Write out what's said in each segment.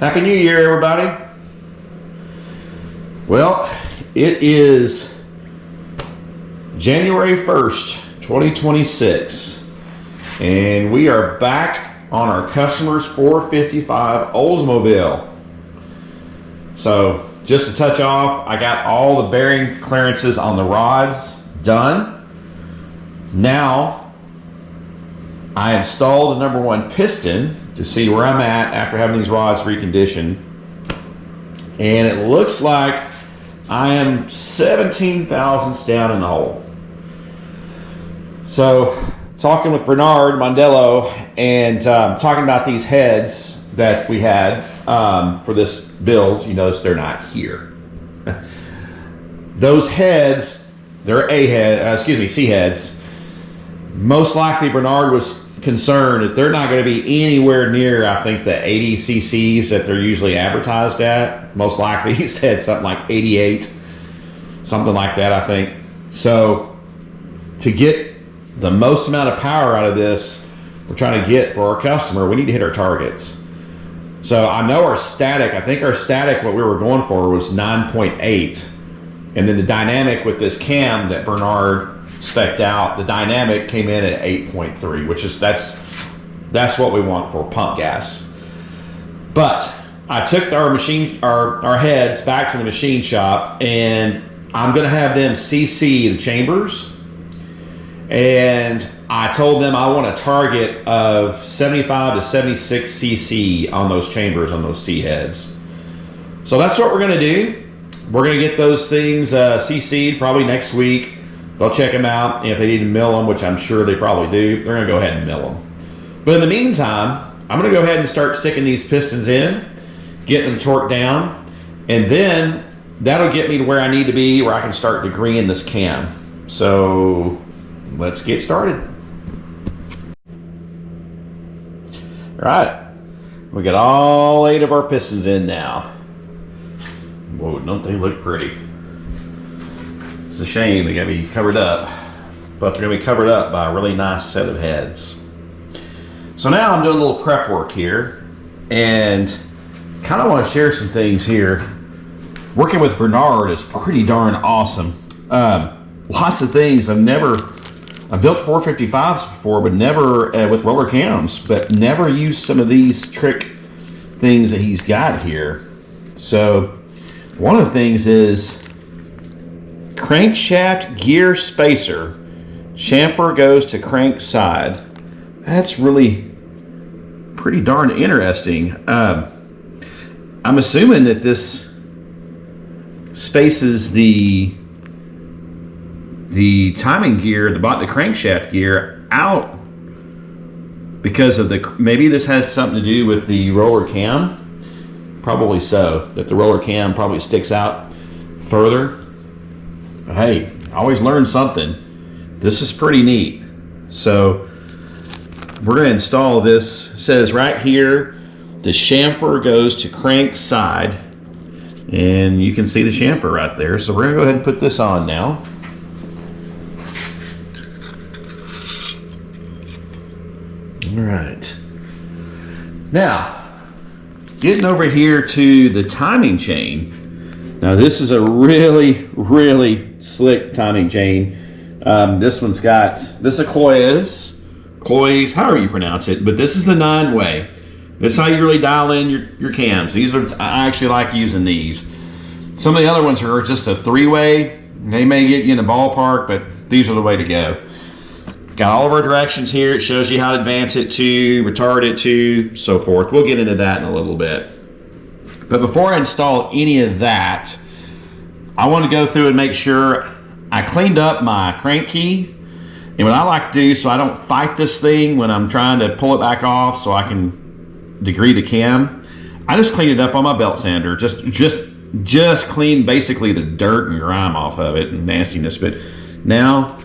Happy New Year, everybody. Well, it is January 1st, 2026, and we are back on our customer's 455 Oldsmobile. So, just to touch off, I got all the bearing clearances on the rods done. Now, I installed the number one piston to see where I'm at after having these rods reconditioned. And it looks like I am 17 thousandths down in the hole. So, talking with Bernard Mondello and talking about these heads that we had for this build. You notice they're not here. Those heads, they're C heads. Most likely Bernard was concerned that they're not going to be anywhere near, I think, the 80 cc's that they're usually advertised at. Most likely he said something like 88, something like that, I think. So to get the most amount of power out of this we're trying to get for our customer, we need to hit our targets. So I know I think our static, what we were going for was 9.8. And then the dynamic with this cam that Bernard spec'd out, the dynamic came in at 8.3, which is that's what we want for pump gas. But I took our heads back to the machine shop, and I'm going to have them CC the chambers. And I told them I want a target of 75 to 76 cc on those chambers, on those C heads. So that's what we're going to do. We're going to get those things CC'd probably next week. They'll check them out, and if they need to mill them, which I'm sure they probably do, they're going to go ahead and mill them. But in the meantime, I'm going to go ahead and start sticking these pistons in, getting them torqued down, and then that'll get me to where I need to be, where I can start degreeing this cam. So let's get started. All right, we got all 8 of our pistons in now. Whoa, don't they look pretty? It's a shame they gotta be covered up, but they're gonna be covered up by a really nice set of heads. So now I'm doing a little prep work here, and kind of want to share some things here. Working with Bernard is pretty darn awesome. Lots of things I've built 455s before, but never with roller cams, but never used some of these trick things that he's got here. So one of the things is crankshaft gear spacer. Chamfer goes to crank side. That's really pretty darn interesting. I'm assuming that this spaces the timing gear, the crankshaft gear out because of maybe this has something to do with the roller cam. Probably so, that the roller cam probably sticks out further. But hey, I always learn something. This is pretty neat. So we're going to install this. It says right here, the chamfer goes to crank side. And you can see the chamfer right there. So we're going to go ahead and put this on now. All right. Now, getting over here to the timing chain. Now this is a really, really slick timing chain. This is a Cloyes, however you pronounce it, but this is the 9-way. This is how you really dial in your cams. I actually like using these. Some of the other ones are just a 3-way. They may get you in the ballpark, but these are the way to go. Got all of our directions here. It shows you how to advance it to, retard it to, so forth. We'll get into that in a little bit. But before I install any of that, I want to go through and make sure I cleaned up my crank key. And what I like to do, so I don't fight this thing when I'm trying to pull it back off so I can degree the cam, I just cleaned it up on my belt sander. Just clean basically the dirt and grime off of it and nastiness. But now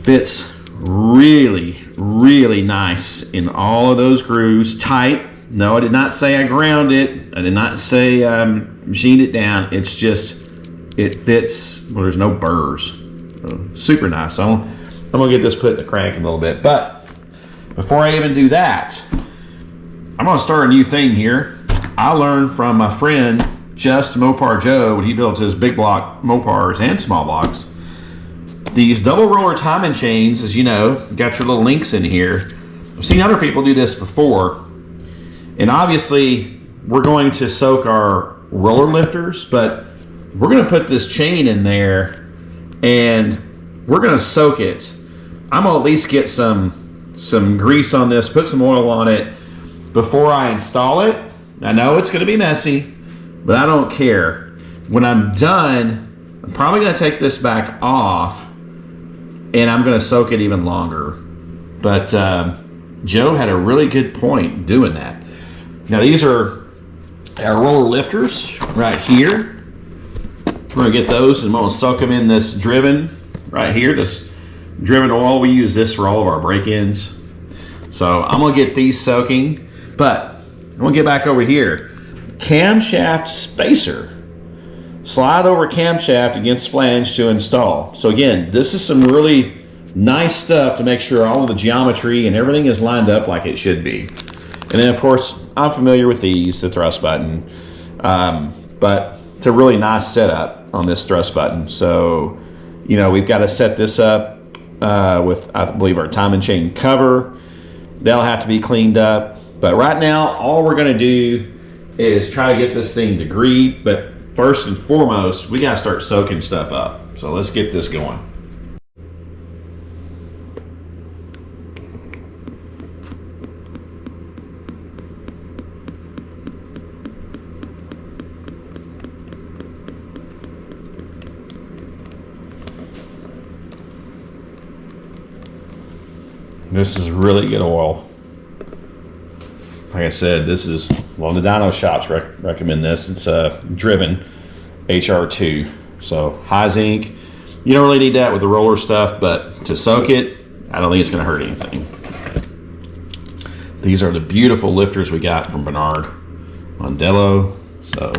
fits really, really nice in all of those grooves, tight. No, I did not say I ground it. I did not say I machined it down. It's just, it fits, well, there's no burrs. Super nice. So I'm going to get this put in the crank in a little bit. But before I even do that, I'm going to start a new thing here. I learned from my friend Just Mopar Joe when he builds his big block Mopars and small blocks. These double roller timing chains, as you know, got your little links in here. I've seen other people do this before, and obviously we're going to soak our roller lifters, but we're going to put this chain in there and we're going to soak it. I'm going to at least get some grease on this, put some oil on it before I install it. I know it's going to be messy, but I don't care. When I'm done, I'm probably going to take this back off and I'm going to soak it even longer. But Joe had a really good point doing that. Now these are our roller lifters right here. We're going to get those and I'm going to soak them in this Driven right here, this Driven oil. We use this for all of our break-ins. So I'm going to get these soaking, but I'm going to get back over here. Camshaft spacer. Slide over camshaft against flange to install. So again, this is some really nice stuff to make sure all of the geometry and everything is lined up like it should be. And then of course, I'm familiar with these, the thrust button, but it's a really nice setup on this thrust button. So, you know, we've got to set this up with, I believe, our timing chain cover. They'll have to be cleaned up. But right now, all we're going to do is try to get this thing degreed. But first and foremost, we got to start soaking stuff up. So let's get this going. This is really good oil. Like I said, this is, well, the dyno shops recommend this. It's Driven HR2. So high zinc. You don't really need that with the roller stuff, but to soak it, I don't think it's going to hurt anything. These are the beautiful lifters we got from Bernard Mondello. So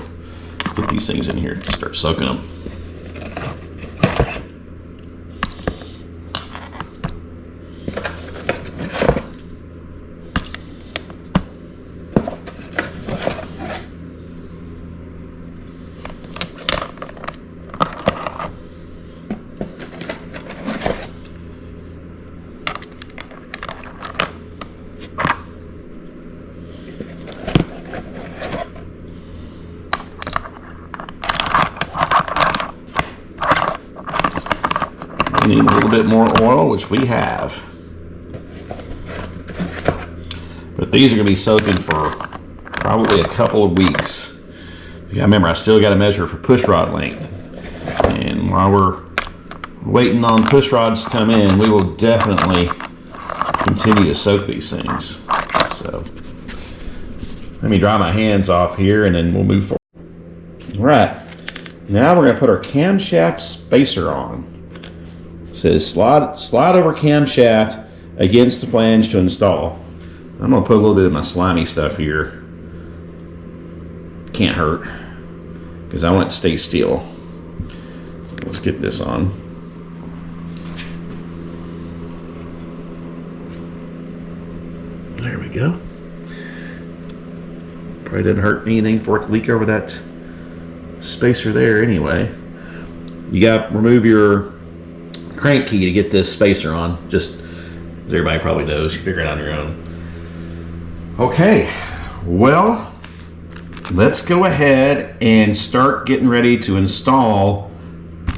get these things in here and start soaking them. Need a little bit more oil, which we have. But these are going to be soaking for probably a couple of weeks. You gotta remember, I still got to measure for push rod length. And while we're waiting on push rods to come in, we will definitely continue to soak these things. So let me dry my hands off here and then we'll move forward. All right, now we're going to put our camshaft spacer on. It says slide over camshaft against the flange to install. I'm going to put a little bit of my slimy stuff here. Can't hurt because I want it to stay still. Let's get this on. There we go. Probably didn't hurt anything for it to leak over that spacer there anyway. You got to remove your crank key to get this spacer on, just as everybody probably knows. You figure it out on your own. Okay, well, let's go ahead and start getting ready to install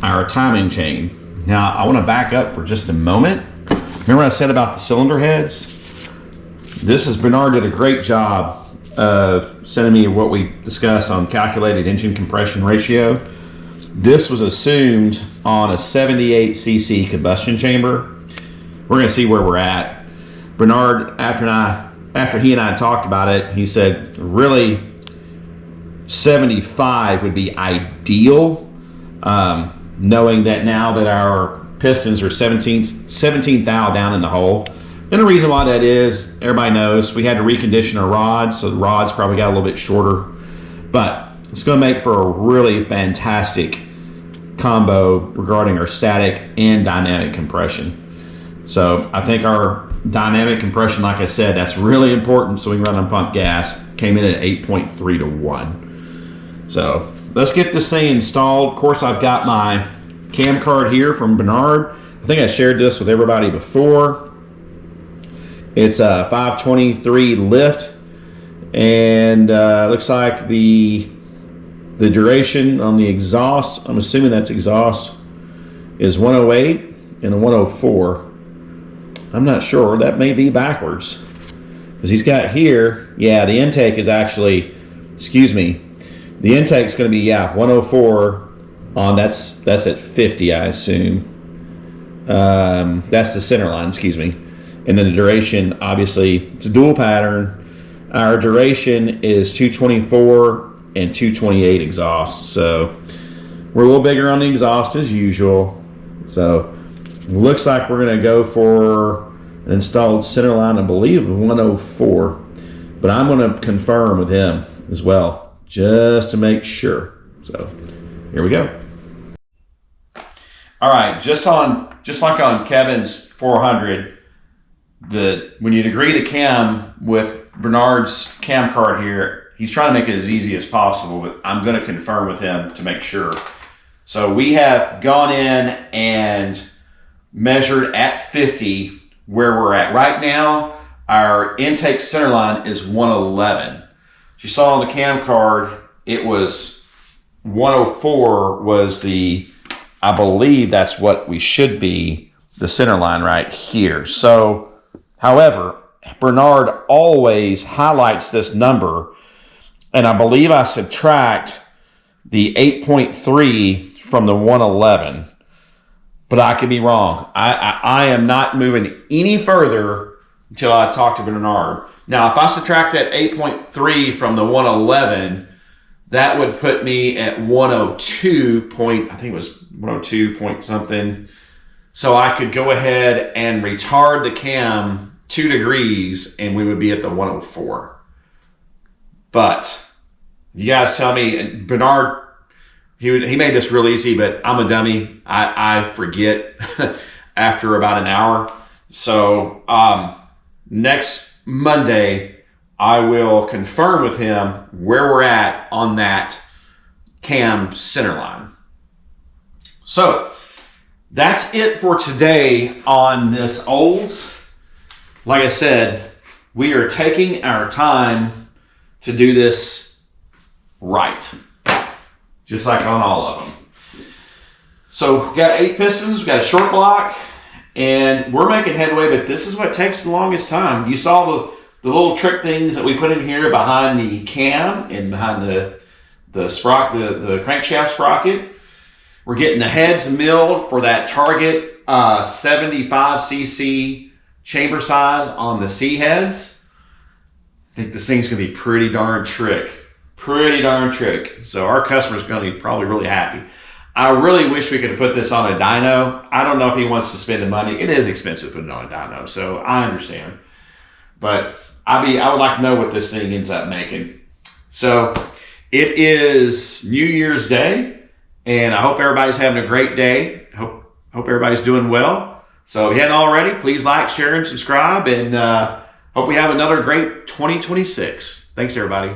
our timing chain. Now, I want to back up for just a moment. Remember what I said about the cylinder heads? Bernard did a great job of sending me what we discussed on calculated engine compression ratio. This was assumed on a 78 cc combustion chamber. We're going to see where we're at. Bernard, after he and I talked about it, he said really 75 would be ideal, knowing that now that our pistons are 17 thou down in the hole. And the reason why that is, everybody knows, we had to recondition our rods, so the rods probably got a little bit shorter. But it's going to make for a really fantastic combo regarding our static and dynamic compression. So I think our dynamic compression, like I said, that's really important so we can run on pump gas. Came in at 8.3 to 1. So let's get this thing installed. Of course, I've got my cam card here from Bernard. I think I shared this with everybody before. It's a 523 lift, and looks like the duration on the exhaust, I'm assuming that's exhaust, is 108 and a 104. I'm not sure. That may be backwards. Because he's got here, yeah, the intake is actually, excuse me, the intake's going to be, 104 on, that's at 50, I assume. That's the center line, excuse me. And then the duration, obviously, it's a dual pattern. Our duration is 224 and 228 exhaust. So we're a little bigger on the exhaust as usual. So looks like we're going to go for an installed center line, I believe, of 104. But I'm going to confirm with him as well, just to make sure. So here we go. All right, just like on Kevin's 400, when you degree the cam with Bernard's cam card here, he's trying to make it as easy as possible, but I'm going to confirm with him to make sure. So we have gone in and measured at 50 where we're at. Right now, our intake center line is 111. As you saw on the cam card, it was 104 was the, I believe that's what we should be, the center line right here. So, however, Bernard always highlights this number, and I believe I subtract the 8.3 from the 111. But I could be wrong. I am not moving any further until I talk to Bernard. Now, if I subtract that 8.3 from the 111, that would put me at 102 point, I think it was 102 point something. So I could go ahead and retard the cam 2 degrees and we would be at the 104. But you guys tell me, Bernard, he made this real easy, but I'm a dummy. I forget after about an hour. So next Monday, I will confirm with him where we're at on that cam center line. So that's it for today on this Olds. Like I said, we are taking our time to do this right. Just like on all of them. So we've got 8 pistons, we've got a short block, and we're making headway, but this is what takes the longest time. You saw the little trick things that we put in here behind the cam and behind the crankshaft sprocket. We're getting the heads milled for that target 75cc chamber size on the C heads. I think this thing's gonna be pretty darn trick. So our customer's going to be probably really happy. I really wish we could have put this on a dyno. I don't know if he wants to spend the money. It is expensive to put it on a dyno, so I understand. But I would like to know what this thing ends up making. So it is New Year's Day, and I hope everybody's having a great day. Hope everybody's doing well. So if you hadn't already, please like, share, and subscribe, and hope we have another great 2026. Thanks, everybody.